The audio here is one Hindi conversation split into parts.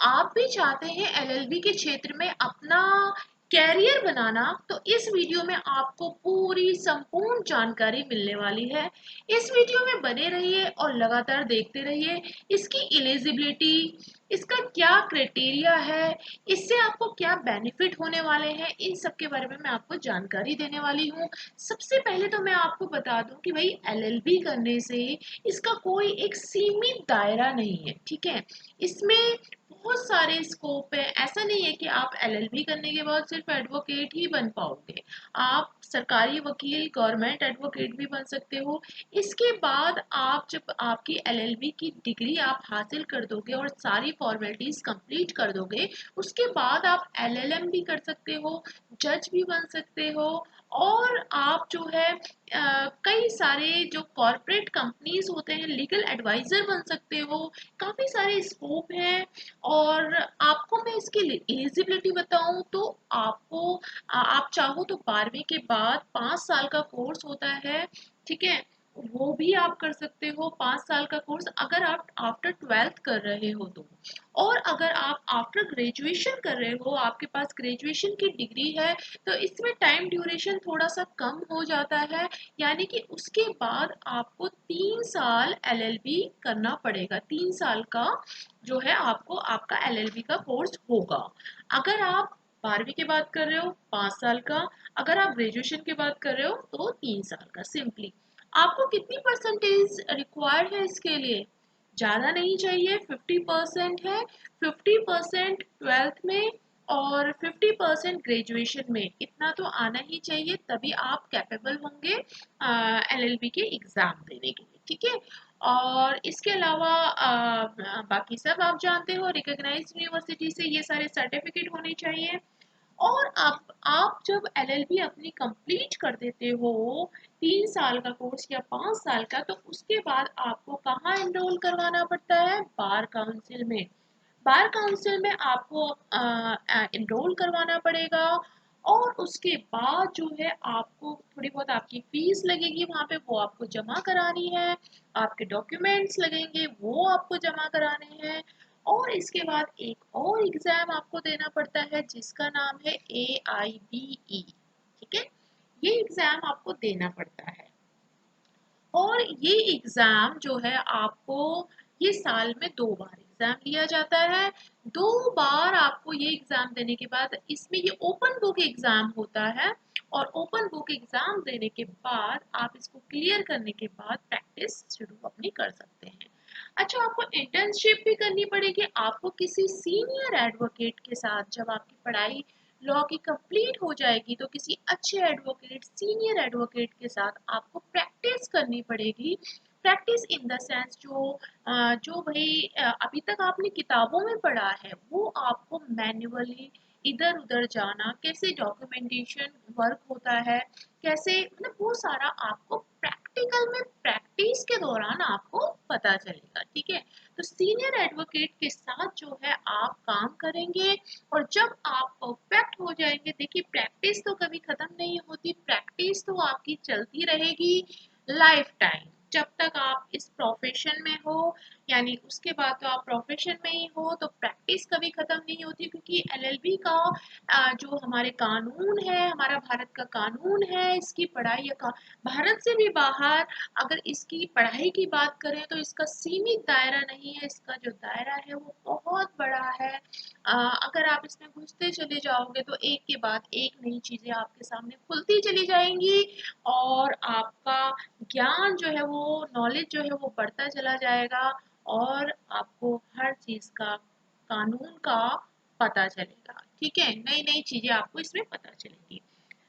आप भी चाहते हैं एलएलबी के क्षेत्र में अपना कैरियर बनाना, तो इस वीडियो में आपको पूरी संपूर्ण जानकारी मिलने वाली है। इस वीडियो में बने रहिए और लगातार देखते रहिए। इसकी एलिजिबिलिटी, इसका क्या क्राइटेरिया है, इससे आपको क्या बेनिफिट होने वाले हैं, इन सब के बारे में मैं आपको जानकारी देने वाली हूँ। सबसे पहले तो मैं आपको बता दूं कि भाई एलएलबी करने से इसका कोई एक सीमित दायरा नहीं है, ठीक है। इसमें बहुत सारे स्कोप है। ऐसा नहीं है कि आप एलएलबी करने के बाद सिर्फ एडवोकेट ही बन पाओगे। आप सरकारी वकील, गवर्नमेंट एडवोकेट भी बन सकते हो। इसके बाद आप जब आपकी एलएलबी की डिग्री आप हासिल कर दोगे और सारी फॉर्मेलिटीज कंप्लीट कर दोगे, उसके बाद आप एलएलएम भी कर सकते हो, जज भी बन सकते हो। और आप जो है कई सारे जो कॉरपोरेट कंपनीज होते हैं, लीगल एडवाइजर बन सकते हो। काफ़ी सारे स्कोप हैं। और आपको मैं इसकी एलिजिबिलिटी बताऊं तो आपको आप चाहो तो 12वीं के बाद 5 साल का कोर्स होता है, ठीक है। वो भी आप कर सकते हो, 5 साल का कोर्स, अगर आप आफ्टर 12th कर रहे हो तो। और अगर आप आफ्टर ग्रेजुएशन कर रहे हो, आपके पास ग्रेजुएशन की डिग्री है, तो इसमें टाइम ड्यूरेशन थोड़ा सा कम हो जाता है। यानी कि उसके बाद आपको 3 साल एलएलबी करना पड़ेगा। 3 साल का जो है आपको आपका एलएलबी का कोर्स होगा। अगर आप 12वीं के बाद कर रहे हो 5 साल का, अगर आप ग्रेजुएशन के बाद कर रहे हो तो 3 साल का। सिंपली आपको कितनी परसेंटेज रिक्वायर्ड है इसके लिए? ज़्यादा नहीं चाहिए, 50% है। 50% ट्वेल्थ में और 50% ग्रेजुएशन में, इतना तो आना ही चाहिए, तभी आप कैपेबल होंगे एलएलबी के एग्ज़ाम देने के लिए, ठीक है। और इसके अलावा बाकी सब आप जानते हो, रिकॉग्नाइज्ड यूनिवर्सिटी से ये सारे सर्टिफिकेट होने चाहिए। और आप जब एलएलबी अपनी कंप्लीट कर देते हो, 3 साल का कोर्स या 5 साल का, तो उसके बाद आपको कहाँ एनरोल करवाना पड़ता है? बार काउंसिल में। बार काउंसिल में आपको एनरोल करवाना पड़ेगा। और उसके बाद जो है आपको थोड़ी बहुत आपकी फीस लगेगी वहाँ पे, वो आपको जमा करानी है। आपके डॉक्यूमेंट्स लगेंगे, वो आपको जमा कराने हैं। और इसके बाद एक और एग्जाम आपको देना पड़ता है जिसका नाम है AIBE, ठीक है। ये एग्जाम आपको देना पड़ता है। और ये एग्ज़ाम जो है आपको, ये साल में 2 बार एग्ज़ाम लिया जाता है। 2 बार आपको ये एग्ज़ाम देने के बाद, इसमें ये ओपन बुक एग्ज़ाम होता है। और ओपन बुक एग्ज़ाम देने के बाद आप इसको क्लियर करने के बाद प्रैक्टिस शुरू अपनी कर सकते हैं। अच्छा, आपको इंटर्नशिप भी करनी पड़ेगी। आपको किसी सीनियर एडवोकेट के साथ, जब आपकी पढ़ाई लॉ की कंप्लीट हो जाएगी, तो किसी अच्छे एडवोकेट, सीनियर एडवोकेट के साथ आपको प्रैक्टिस करनी पड़ेगी। प्रैक्टिस इन द सेंस जो भाई अभी तक आपने किताबों में पढ़ा है, वो आपको मैन्युअली इधर उधर जाना, कैसे डॉक्यूमेंटेशन वर्क होता है, कैसे, मतलब वो सारा आपको प्रैक्टिकल में प्रैक्टिस के दौरान आपको पता चलेगा, ठीक है। तो सीनियर एडवोकेट के साथ जो है आप काम करेंगे। और जब आप परफेक्ट हो जाएंगे, देखिए प्रैक्टिस तो कभी खत्म नहीं होती, प्रैक्टिस तो आपकी चलती रहेगी लाइफ टाइम, जब तक आप इस प्रोफेशन में हो। यानी उसके बाद तो आप प्रोफेशन में ही हो, तो प्रैक्टिस कभी खत्म नहीं होती। क्योंकि एलएलबी का जो हमारे कानून है, हमारा भारत का कानून है, इसकी पढ़ाई भारत से भी बाहर अगर इसकी पढ़ाई की बात करें तो इसका सीमित दायरा नहीं है। इसका जो दायरा है वो बहुत बड़ा है। अगर आप इसमें घुसते चले जाओगे तो एक के बाद एक नई चीज़ें आपके सामने खुलती चली जाएंगी। और आपका ज्ञान जो है, वो नॉलेज जो है वो बढ़ता चला जाएगा। और आपको हर चीज़ का, कानून का पता चलेगा, ठीक है। नई नई चीज़ें आपको इसमें पता चलेंगी।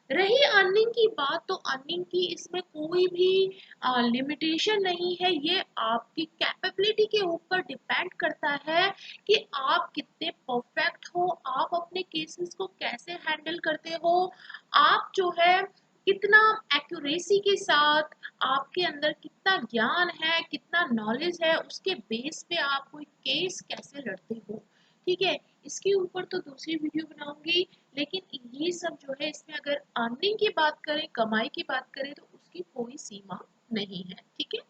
रही अर्निंग की बात, तो अर्निंग की इसमें कोई भी लिमिटेशन नहीं है। ये आपकी कैपेबिलिटी के ऊपर डिपेंड करता है कि आप कितने परफेक्ट हो, आप अपने केसेस को कैसे हैंडल करते हो, आप जो है कितना एक्यूरेसी के साथ, आपके अंदर कितना ज्ञान है, कितना नॉलेज है, उसके बेस पे आप कोई केस कैसे लड़ते हो, ठीक है। इसके ऊपर तो दूसरी वीडियो बनाऊंगी। लेकिन ये सब जो है, इसमें अगर अर्निंग की बात करें, कमाई की बात करें, तो उसकी कोई सीमा नहीं है, ठीक है।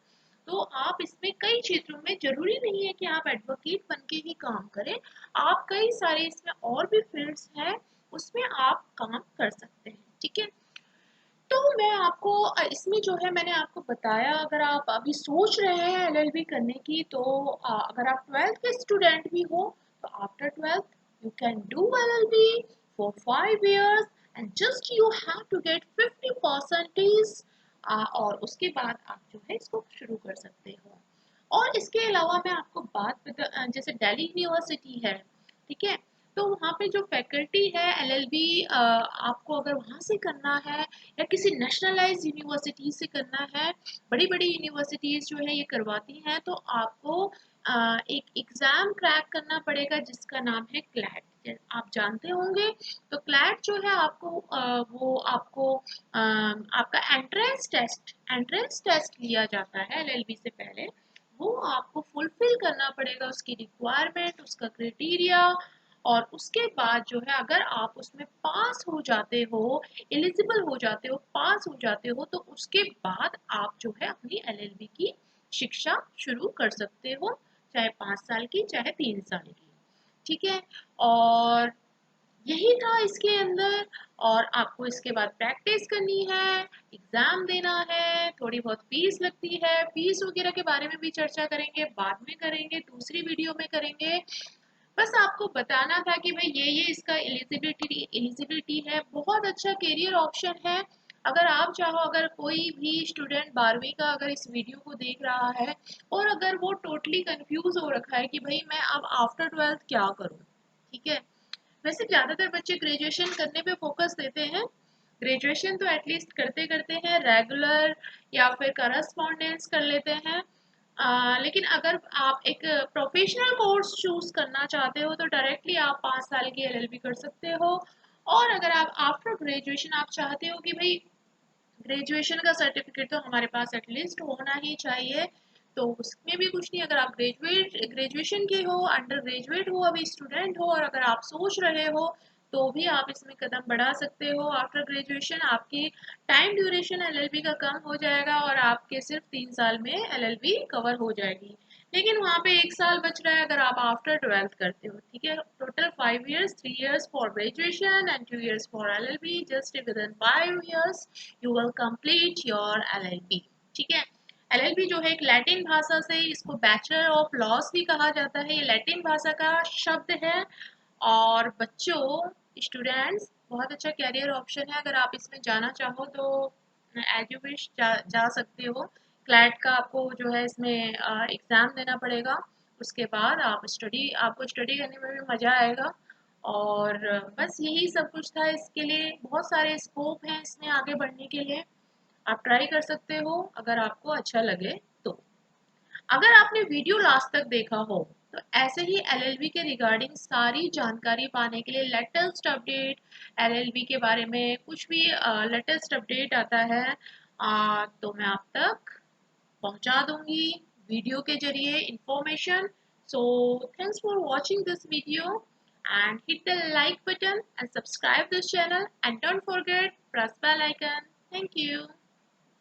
तो आप इसमें कई क्षेत्रों में, जरूरी नहीं है कि आप एडवोकेट बन के ही काम करें, आप कई सारे इसमें और भी फील्ड्स हैं उसमें आप काम कर सकते हैं। ठीक है, तो मैं आपको इसमें जो है मैंने आपको बताया, अगर आप अभी सोच रहे हैं एलएलबी करने की, तो अगर आप 12th के स्टूडेंट भी हो तो after 12th you can do LLB for 5 years and just you have to get 50 percentage, और उसके बाद आप जो है इसको शुरू कर सकते हो। और इसके अलावा मैं आपको बात जैसे दिल्ली यूनिवर्सिटी है, ठीक है, तो वहाँ पे जो फैकल्टी है एलएलबी, आपको अगर वहाँ से करना है या किसी नेशनलाइज यूनिवर्सिटी से करना है, बड़ी बड़ी यूनिवर्सिटीज जो है ये करवाती हैं, तो आपको एक एग्ज़ाम क्रैक करना पड़ेगा जिसका नाम है क्लैट, आप जानते होंगे। तो क्लैट जो है आपको वो आपको आपका एंट्रेंस टेस्ट लिया जाता है एलएलबी से पहले, वो आपको फुलफिल करना पड़ेगा, उसकी रिक्वायरमेंट, उसका क्राइटेरिया, और उसके बाद जो है अगर आप उसमें पास हो जाते हो, एलिजिबल हो जाते हो, पास हो जाते हो, तो उसके बाद आप जो है अपनी एलएलबी की शिक्षा शुरू कर सकते हो, चाहे 5 साल की चाहे 3 साल की। ठीक है, और यही था इसके अंदर। और आपको इसके बाद प्रैक्टिस करनी है, एग्जाम देना है, थोड़ी बहुत फीस लगती है, फीस वगैरह के बारे में भी चर्चा करेंगे, बाद में करेंगे, दूसरी वीडियो में करेंगे। बस आपको बताना था कि भाई ये इसका एलिजिबिलिटी है, बहुत अच्छा करियर ऑप्शन है। अगर आप चाहो, अगर कोई भी स्टूडेंट 12वीं का अगर इस वीडियो को देख रहा है और अगर वो टोटली कंफ्यूज हो रखा है कि भाई मैं अब आफ्टर 12th क्या करूं, ठीक है, वैसे ज़्यादातर बच्चे ग्रेजुएशन करने पे फोकस देते हैं, ग्रेजुएशन तो एटलीस्ट करते करते हैं, रेगुलर या फिर करस्पॉन्डेंस कर लेते हैं। लेकिन अगर आप एक प्रोफेशनल कोर्स चूज करना चाहते हो तो डायरेक्टली आप 5 साल की एलएलबी कर सकते हो। और अगर आप आफ्टर ग्रेजुएशन आप चाहते हो कि भाई ग्रेजुएशन का सर्टिफिकेट तो हमारे पास एटलीस्ट होना ही चाहिए, तो उसमें भी कुछ नहीं, अगर आप ग्रेजुएशन के हो, अंडर ग्रेजुएट हो, अभी स्टूडेंट हो, और अगर आप सोच रहे हो तो भी आप इसमें कदम बढ़ा सकते हो। आफ्टर ग्रेजुएशन आपकी टाइम ड्यूरेशन एलएलबी का कम हो जाएगा और आपके सिर्फ 3 साल में एलएलबी कवर हो जाएगी, लेकिन वहाँ पे 1 साल बच रहा है अगर आप आफ्टर 12th करते हो। ठीक है, total 5 years, 3 years for graduation and 2 years for LLB, just with in 5 years you will complete your LLB। ठीक है, एलएलबी जो है एक लैटिन भाषा से, इसको बैचलर ऑफ लॉस भी कहा जाता है, ये लैटिन भाषा का शब्द है। और बच्चों, स्टूडेंट्स, बहुत अच्छा कैरियर ऑप्शन है, अगर आप इसमें जाना चाहो तो एज यू विश जा सकते हो। क्लैट का आपको जो है इसमें एग्ज़ाम देना पड़ेगा, उसके बाद आपको स्टडी करने में भी मज़ा आएगा। और बस यही सब कुछ था, इसके लिए बहुत सारे स्कोप हैं इसमें आगे बढ़ने के लिए, आप ट्राई कर सकते हो अगर आपको अच्छा लगे तो। अगर आपने वीडियो लास्ट तक देखा हो तो ऐसे ही एलएलबी के रिगार्डिंग सारी जानकारी पाने के लिए, लेटेस्ट अपडेट एलएलबी के बारे में कुछ भी लेटेस्ट अपडेट आता है तो मैं आप तक पहुंचा दूंगी वीडियो के जरिए information. So thanks for watching this video and hit the like button and subscribe this channel and don't forget press bell icon. Thank you.